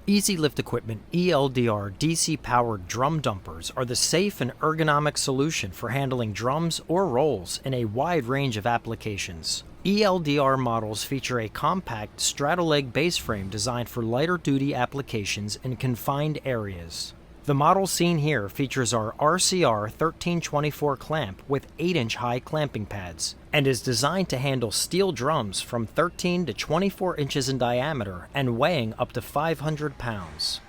Easy Lift Equipment ELDR DC-powered drum dumpers are the safe and ergonomic solution for handling drums or rolls in a wide range of applications. ELDR models feature a compact straddle-leg base frame designed for lighter-duty applications in confined areas. The model seen here features our RCR1324 clamp with 8-inch high clamping pads and is designed to handle steel drums from 13 to 24 inches in diameter and weighing up to 500 pounds.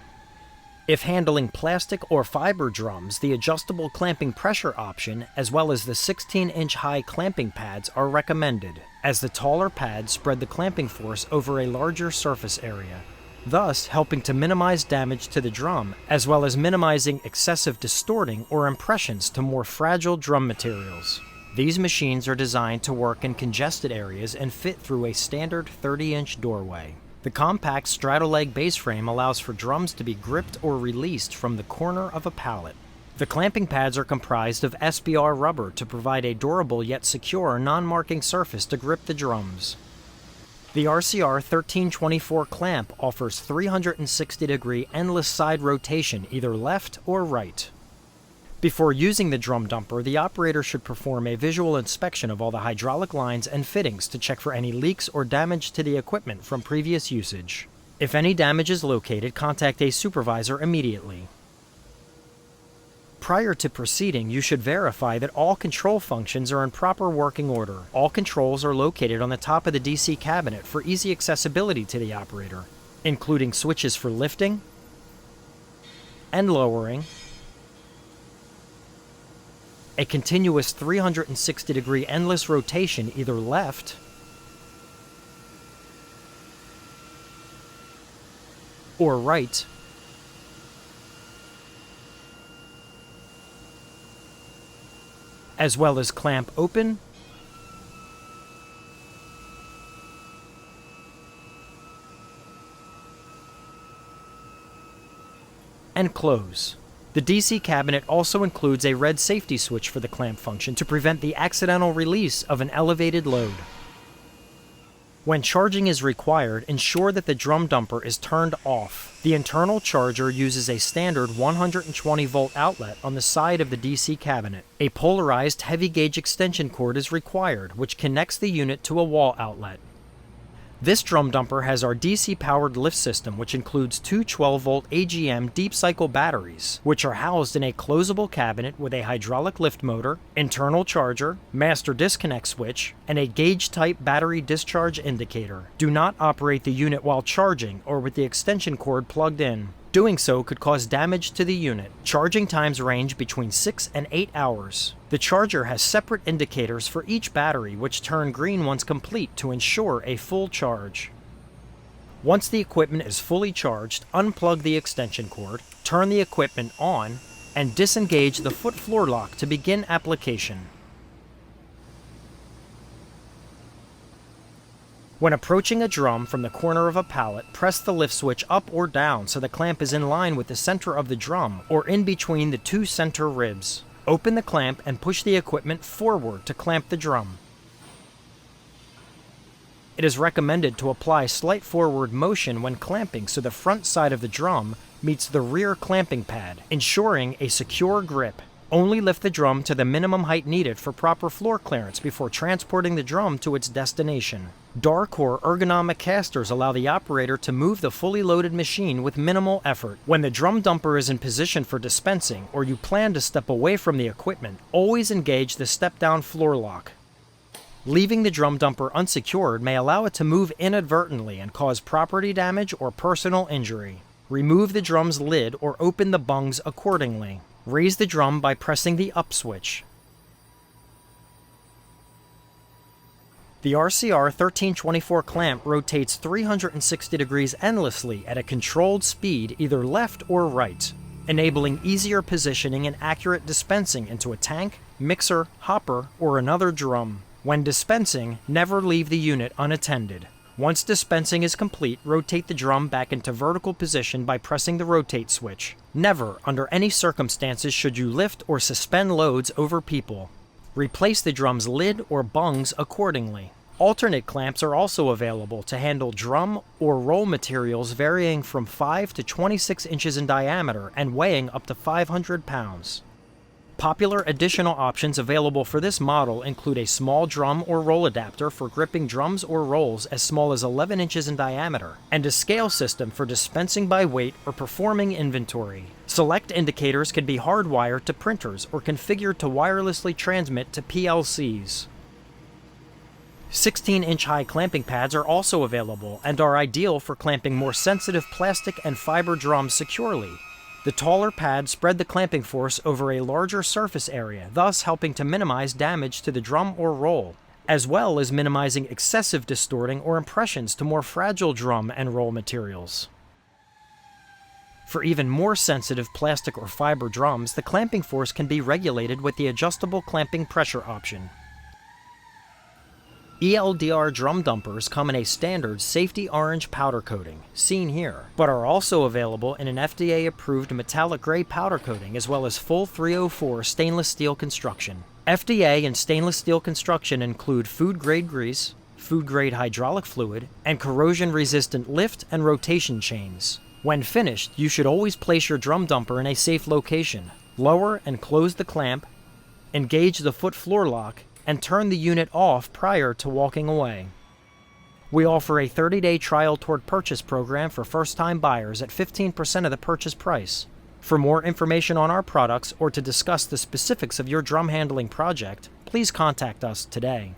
If handling plastic or fiber drums, the adjustable clamping pressure option as well as the 16-inch high clamping pads are recommended, as the taller pads spread the clamping force over a larger surface area, thus helping to minimize damage to the drum, as well as minimizing excessive distorting or impressions to more fragile drum materials. These machines are designed to work in congested areas and fit through a standard 30-inch doorway. The compact straddle-leg base frame allows for drums to be gripped or released from the corner of a pallet. The clamping pads are comprised of SBR rubber to provide a durable yet secure non-marking surface to grip the drums. The RCR1324 Clamp offers 360-degree endless side rotation either left or right. Before using the drum dumper, the operator should perform a visual inspection of all the hydraulic lines and fittings to check for any leaks or damage to the equipment from previous usage. If any damage is located, contact a supervisor immediately. Prior to proceeding, you should verify that all control functions are in proper working order. All controls are located on the top of the DC cabinet for easy accessibility to the operator, including switches for lifting and lowering, a continuous 360-degree endless rotation either left or right, as well as clamp open and close. The DC cabinet also includes a red safety switch for the clamp function to prevent the accidental release of an elevated load. When charging is required, ensure that the drum dumper is turned off. The internal charger uses a standard 120-volt outlet on the side of the DC cabinet. A polarized heavy-gauge extension cord is required, which connects the unit to a wall outlet. This drum dumper has our DC-powered lift system, which includes two 12-volt AGM deep-cycle batteries, which are housed in a closable cabinet with a hydraulic lift motor, internal charger, master disconnect switch, and a gauge-type battery discharge indicator. Do not operate the unit while charging or with the extension cord plugged in. Doing so could cause damage to the unit. Charging times range between 6 and 8 hours. The charger has separate indicators for each battery, which turn green once complete to ensure a full charge. Once the equipment is fully charged, unplug the extension cord, turn the equipment on, and disengage the foot floor lock to begin application. When approaching a drum from the corner of a pallet, press the lift switch up or down so the clamp is in line with the center of the drum or in between the two center ribs. Open the clamp and push the equipment forward to clamp the drum. It is recommended to apply slight forward motion when clamping so the front side of the drum meets the rear clamping pad, ensuring a secure grip. Only lift the drum to the minimum height needed for proper floor clearance before transporting the drum to its destination. Dark or ergonomic casters allow the operator to move the fully loaded machine with minimal effort. When the drum dumper is in position for dispensing or you plan to step away from the equipment, always engage the step-down floor lock. Leaving the drum dumper unsecured may allow it to move inadvertently and cause property damage or personal injury. Remove the drum's lid or open the bungs accordingly. Raise the drum by pressing the up switch. The RCR1324 clamp rotates 360 degrees endlessly at a controlled speed either left or right, enabling easier positioning and accurate dispensing into a tank, mixer, hopper, or another drum. When dispensing, never leave the unit unattended. Once dispensing is complete, rotate the drum back into vertical position by pressing the rotate switch. Never, under any circumstances, should you lift or suspend loads over people. Replace the drum's lid or bungs accordingly. Alternate clamps are also available to handle drum or roll materials varying from 5 to 26 inches in diameter and weighing up to 500 pounds. Popular additional options available for this model include a small drum or roll adapter for gripping drums or rolls as small as 11 inches in diameter, and a scale system for dispensing by weight or performing inventory. Select indicators can be hardwired to printers or configured to wirelessly transmit to PLCs. 16-inch high clamping pads are also available and are ideal for clamping more sensitive plastic and fiber drums securely. The taller pads spread the clamping force over a larger surface area, thus helping to minimize damage to the drum or roll, as well as minimizing excessive distorting or impressions to more fragile drum and roll materials. For even more sensitive plastic or fiber drums, the clamping force can be regulated with the adjustable clamping pressure option. ELDR drum dumpers come in a standard safety orange powder coating, seen here, but are also available in an FDA-approved metallic gray powder coating as well as full 304 stainless steel construction. FDA and stainless steel construction include food-grade grease, food-grade hydraulic fluid, and corrosion-resistant lift and rotation chains. When finished, you should always place your drum dumper in a safe location. Lower and close the clamp, engage the foot floor lock, and turn the unit off prior to walking away. We offer a 30-day trial toward purchase program for first-time buyers at 15% of the purchase price. For more information on our products or to discuss the specifics of your drum handling project, please contact us today.